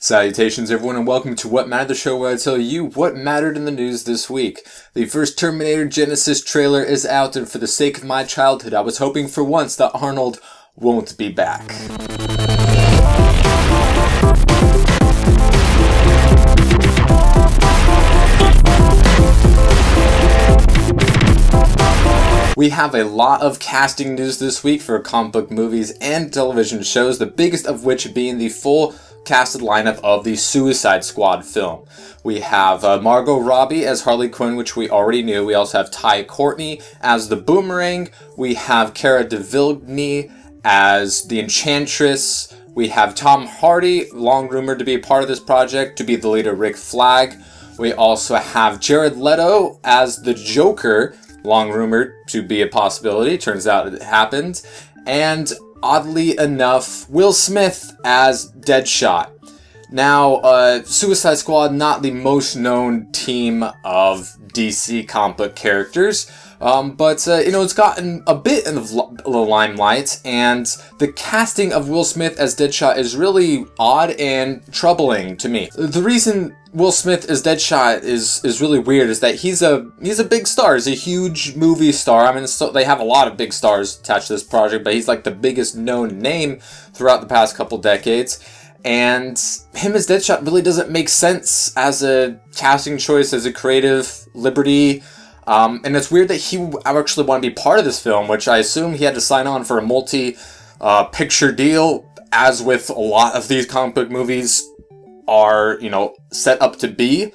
Salutations everyone and welcome to What Mattered, the show where I tell you what mattered in the news this week. The first Terminator Genesis trailer is out, and for the sake of my childhood I was hoping for once that Arnold won't be back. We have a lot of casting news this week for comic book movies and television shows, the biggest of which being the full casted lineup of the Suicide Squad film. We have Margot Robbie as Harley Quinn, which we already knew. We also have Ty Courtney as the Boomerang. We have Cara Delevingne as the Enchantress. We have Tom Hardy, long rumored to be a part of this project, to be the leader Rick Flag. We also have Jared Leto as the Joker, long rumored to be a possibility. Turns out it happened. And oddly enough, Will Smith as Deadshot. Now, Suicide Squad, not the most known team of DC comic book characters, but it's gotten a bit in the limelight, and the casting of Will Smith as Deadshot is really odd and troubling to me. The reason Will Smith as Deadshot is really weird is that he's a big star. He's a huge movie star. I mean, they have a lot of big stars attached to this project, but he's like the biggest known name throughout the past couple decades. And him as Deadshot really doesn't make sense as a casting choice, as a creative liberty. And it's weird that he would actually want to be part of this film, which I assume he had to sign on for a multi-picture deal, as with a lot of these comic book movies are, set up to be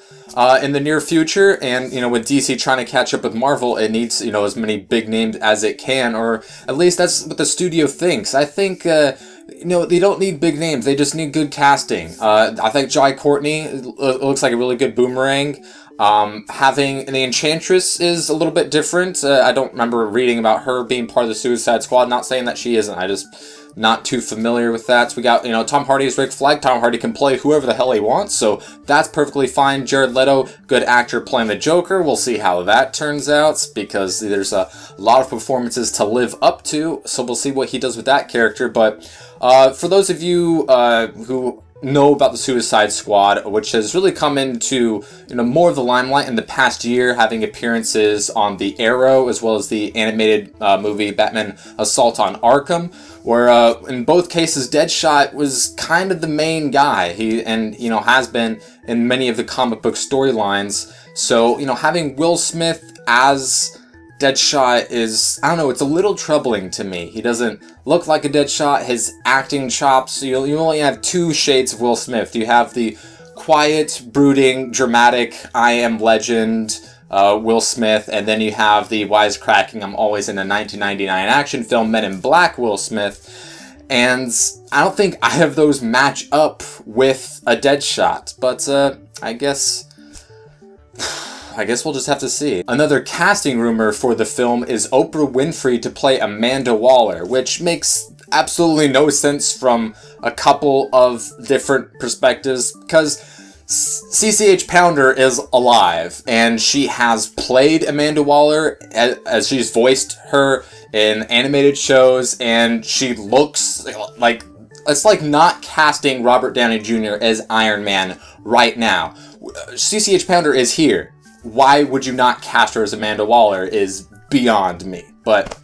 in the near future. And, with DC trying to catch up with Marvel, it needs, as many big names as it can, or at least that's what the studio thinks. I think, they don't need big names. They just need good casting. I think Jai Courtney looks like a really good Boomerang. Having the Enchantress is a little bit different. I don't remember reading about her being part of the Suicide Squad. Not saying that she isn't. I just not too familiar with that. So we got, Tom Hardy as Rick Flag. Tom Hardy can play whoever the hell he wants, so that's perfectly fine. Jared Leto, good actor playing the Joker. We'll see how that turns out, because there's a lot of performances to live up to, so we'll see what he does with that character. But for those of you who know about the Suicide Squad, which has really come into more of the limelight in the past year, having appearances on the Arrow as well as the animated movie Batman Assault on Arkham, where in both cases Deadshot was kind of the main guy. He has been in many of the comic book storylines. So having Will Smith as Deadshot is, I don't know, it's a little troubling to me. He doesn't look like a Deadshot. His acting chops, you only have two shades of Will Smith. You have the quiet, brooding, dramatic, I am legend Will Smith, and then you have the wisecracking, I'm always in a 1999 action film, Men in Black Will Smith. And I don't think either of those match up with a Deadshot, but I guess we'll just have to see. Another casting rumor for the film is Oprah Winfrey to play Amanda Waller, which makes absolutely no sense from a couple of different perspectives, because CCH Pounder is alive, and she has played Amanda Waller as she's voiced her in animated shows, and she looks like, it's like not casting Robert Downey Jr. as Iron Man right now. CCH Pounder is here. Why would you not cast her as Amanda Waller is beyond me. But,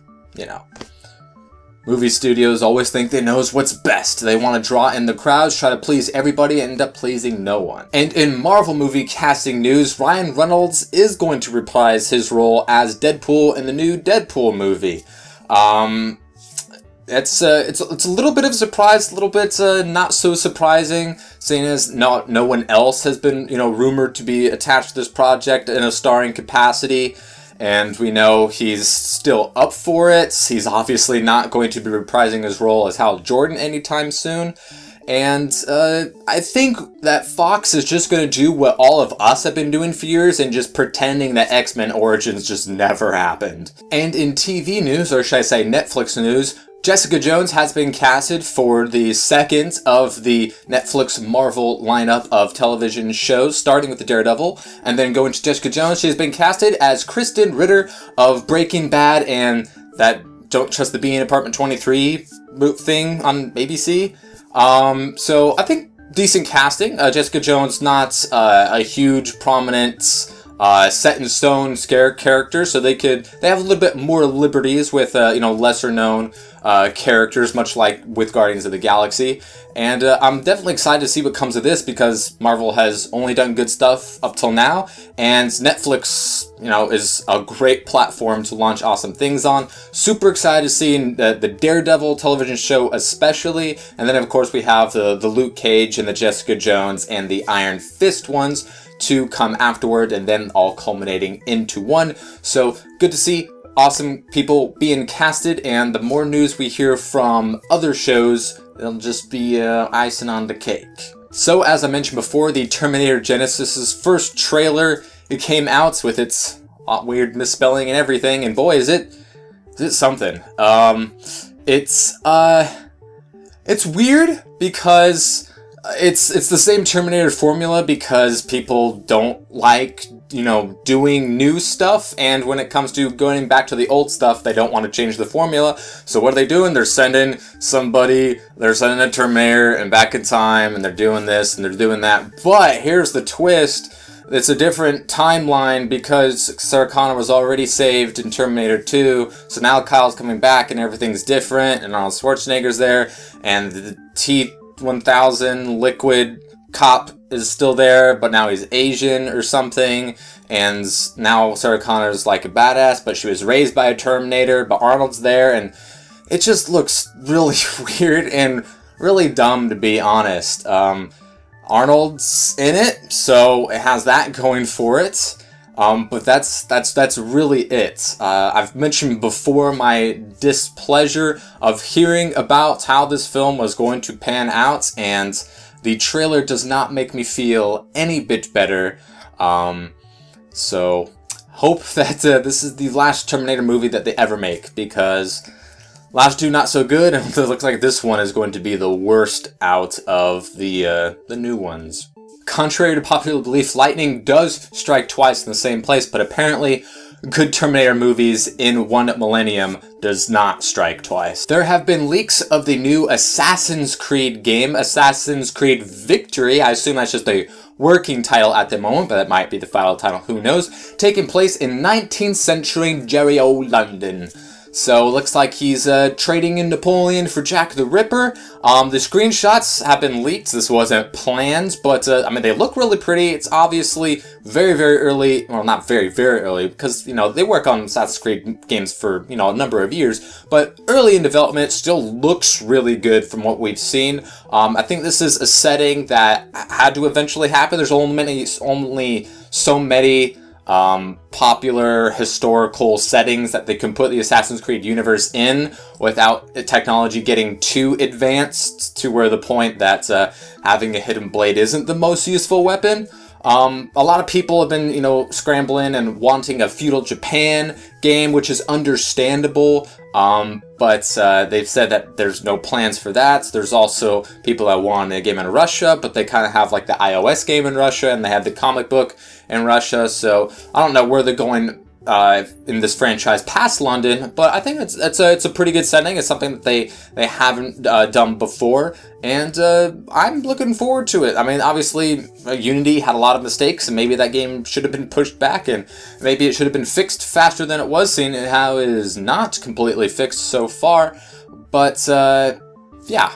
movie studios always think they know what's best. They want to draw in the crowds, try to please everybody, and end up pleasing no one. And in Marvel movie casting news, Ryan Reynolds is going to reprise his role as Deadpool in the new Deadpool movie. It's a little bit of a surprise, a little bit not so surprising, seeing as no one else has been rumored to be attached to this project in a starring capacity, and we know he's still up for it. He's obviously not going to be reprising his role as Hal Jordan anytime soon, and I think that Fox is just going to do what all of us have been doing for years and just pretending that X-Men Origins just never happened. And in TV news, or should I say Netflix news, Jessica Jones has been casted for the second of the Netflix Marvel lineup of television shows, starting with the Daredevil, and then going to Jessica Jones. She has been casted as Kristen Ritter of Breaking Bad and that Don't Trust the Bee in Apartment 23 thing on ABC. So I think decent casting. Jessica Jones, not a huge, prominent, set in stone scare character, so they have a little bit more liberties with lesser known characters, much like with Guardians of the Galaxy. And I'm definitely excited to see what comes of this, because Marvel has only done good stuff up till now, and Netflix, is a great platform to launch awesome things on. Super excited to see the Daredevil television show especially, and then of course we have the Luke Cage and the Jessica Jones and the Iron Fist ones to come afterward, and then all culminating into one. So good to see awesome people being casted, and the more news we hear from other shows, it'll just be icing on the cake. So as I mentioned before, the Terminator Genisys' first trailer, it came out with its weird misspelling and everything, and boy, is it something. It's weird because it's the same Terminator formula, because people don't like, doing new stuff, and when it comes to going back to the old stuff, they don't want to change the formula. So what are they doing? They're sending a Terminator and back in time, and they're doing this and they're doing that. But here's the twist. It's a different timeline, because Sarah Connor was already saved in Terminator 2, so now Kyle's coming back and everything's different, and Arnold Schwarzenegger's there, and the T-1000 liquid cop is still there, but now he's Asian or something, and now Sarah Connor's like a badass, but she was raised by a Terminator, but Arnold's there, and it just looks really weird and really dumb, to be honest. Arnold's in it, so it has that going for it. But that's really it. I've mentioned before my displeasure of hearing about how this film was going to pan out, and the trailer does not make me feel any bit better. So hope that this is the last Terminator movie that they ever make, because last two not so good, and it looks like this one is going to be the worst out of the new ones. Contrary to popular belief, lightning does strike twice in the same place, but apparently good Terminator movies in one millennium does not strike twice. There have been leaks of the new Assassin's Creed game, Assassin's Creed Victory. I assume that's just a working title at the moment, but that might be the final title, who knows, taking place in 19th century Jericho, London. So looks like he's trading in Napoleon for Jack the Ripper. The screenshots have been leaked. This wasn't planned, but I mean, they look really pretty. It's obviously very, very early. Well, not very, very early, because, they work on Assassin's Creed games for, a number of years, but early in development. It still looks really good from what we've seen. I think this is a setting that had to eventually happen. There's only so many popular historical settings that they can put the Assassin's Creed universe in without technology getting too advanced to where the point that having a hidden blade isn't the most useful weapon. A lot of people have been, scrambling and wanting a feudal Japan game, which is understandable. But they've said that there's no plans for that. There's also people that want a game in Russia, but they kind of have like the iOS game in Russia, and they have the comic book in Russia. So I don't know where they're going in this franchise past London, but I think it's a pretty good setting. It's something that they haven't done before, and I'm looking forward to it. I mean, obviously, Unity had a lot of mistakes, and maybe that game should have been pushed back, and maybe it should have been fixed faster than it was, seeing how it is not completely fixed so far. But yeah.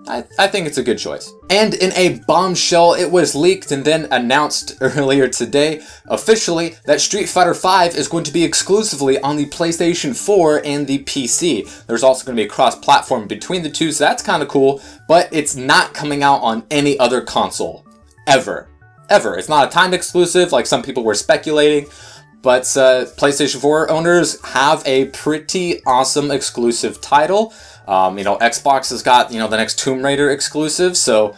I think it's a good choice. And in a bombshell, it was leaked and then announced earlier today, officially, that Street Fighter V is going to be exclusively on the PlayStation 4 and the PC. There's also going to be a cross-platform between the two, so that's kind of cool, but it's not coming out on any other console. Ever. Ever. It's not a timed exclusive like some people were speculating, but PlayStation 4 owners have a pretty awesome exclusive title. Xbox has got, the next Tomb Raider exclusive, so,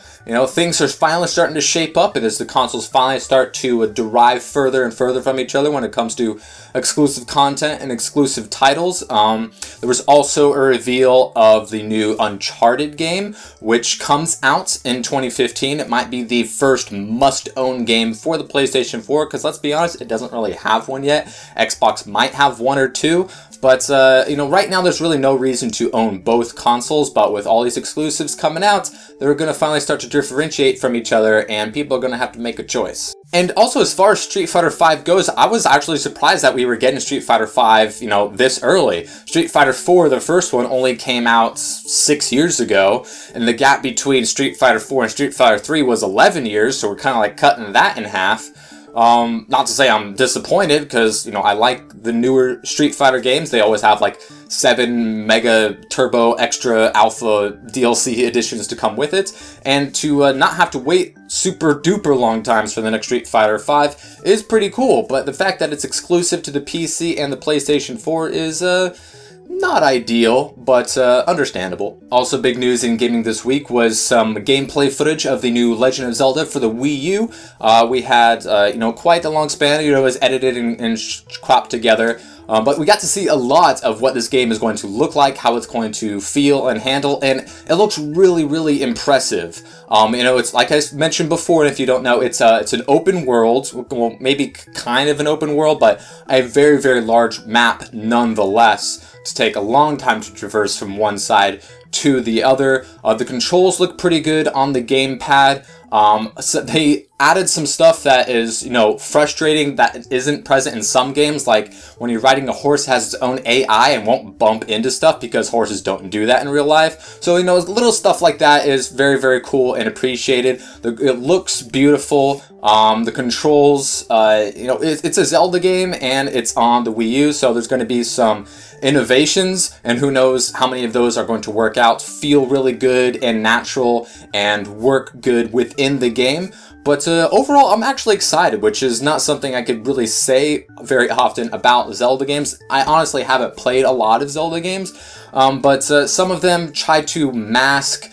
things are finally starting to shape up, and as the consoles finally start to derive further and further from each other when it comes to exclusive content and exclusive titles. There was also a reveal of the new Uncharted game, which comes out in 2015. It might be the first must-own game for the PlayStation 4, because let's be honest, it doesn't really have one yet. Xbox might have one or two, But, you know, right now there's really no reason to own both consoles, but with all these exclusives coming out, they're going to finally start to differentiate from each other, and people are going to have to make a choice. And also, as far as Street Fighter V goes, I was actually surprised that we were getting Street Fighter V, you know, this early. Street Fighter IV, the first one, only came out 6 years ago, and the gap between Street Fighter IV and Street Fighter III was 11 years, so we're kind of like cutting that in half. Not to say I'm disappointed, because, you know, I like the newer Street Fighter games. They always have, like, 7 mega turbo extra alpha DLC editions to come with it. And to not have to wait super duper long times for the next Street Fighter V is pretty cool. But the fact that it's exclusive to the PC and the PlayStation 4 is, not ideal, but understandable. Also, big news in gaming this week was some gameplay footage of the new Legend of Zelda for the Wii U. We had, you know, quite a long span. You know, it was edited and cropped together. But we got to see a lot of what this game is going to look like, how it's going to feel and handle, and it looks really, really impressive. You know, it's like I mentioned before, and if you don't know, it's an open world, well, maybe kind of an open world, but a very, very large map nonetheless, to take a long time to traverse from one side to the other. The controls look pretty good on the gamepad. So they added some stuff that is, you know, frustrating that isn't present in some games, like when you're riding a horse, it has its own AI and won't bump into stuff because horses don't do that in real life. So, you know, little stuff like that is very, very cool and appreciated. It looks beautiful. The controls, you know, it's a Zelda game and it's on the Wii U, so there's going to be some innovations, and who knows how many of those are going to work out, feel really good and natural, and work good within the game. But overall, I'm actually excited, which is not something I could really say very often about Zelda games. I honestly haven't played a lot of Zelda games, but some of them try to mask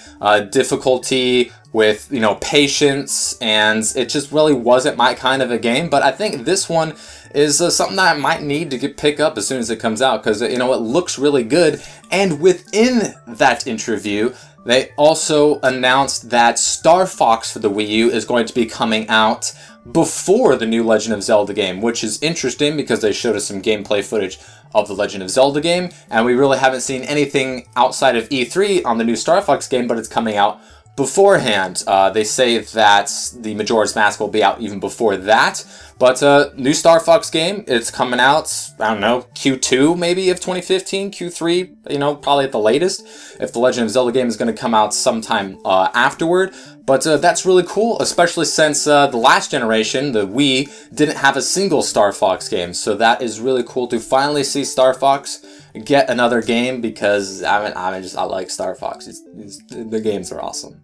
difficulty with, you know, patience, and it just really wasn't my kind of a game. But I think this one is something that I might need to pick up as soon as it comes out, because, you know, it looks really good. And within that interview, they also announced that Star Fox for the Wii U is going to be coming out before the new Legend of Zelda game, which is interesting because they showed us some gameplay footage of the Legend of Zelda game, and we really haven't seen anything outside of E3 on the new Star Fox game, but it's coming out beforehand. They say that the Majora's Mask will be out even before that. But new Star Fox game, it's coming out, I don't know, Q2 maybe of 2015, Q3, you know, probably at the latest, if the Legend of Zelda game is going to come out sometime afterward. But that's really cool, especially since the last generation, the Wii, didn't have a single Star Fox game. So that is really cool to finally see Star Fox get another game, because I like Star Fox. The games are awesome.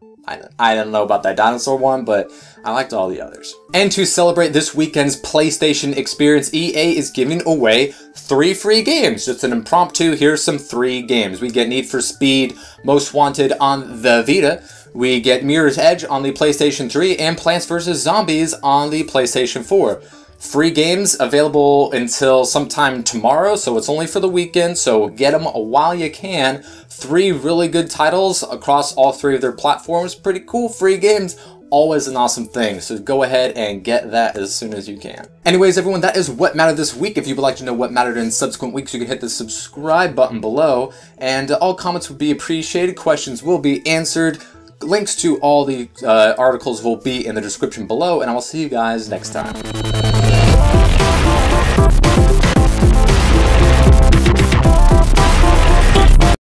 I don't know about that dinosaur one, but I liked all the others. And to celebrate this weekend's PlayStation experience, EA is giving away 3 free games. Just an impromptu, here's some 3 games. We get Need for Speed Most Wanted on the Vita. We get Mirror's Edge on the PlayStation 3 and Plants vs. Zombies on the PlayStation 4. Free games available until sometime tomorrow, so it's only for the weekend, so get them while you can. 3 really good titles across all 3 of their platforms. Pretty cool free games. Always an awesome thing, so go ahead and get that as soon as you can. Anyways, everyone, that is what mattered this week. If you would like to know what mattered in subsequent weeks, you can hit the subscribe button below, and all comments would be appreciated. Questions will be answered. Links to all the articles will be in the description below, and I will see you guys next time.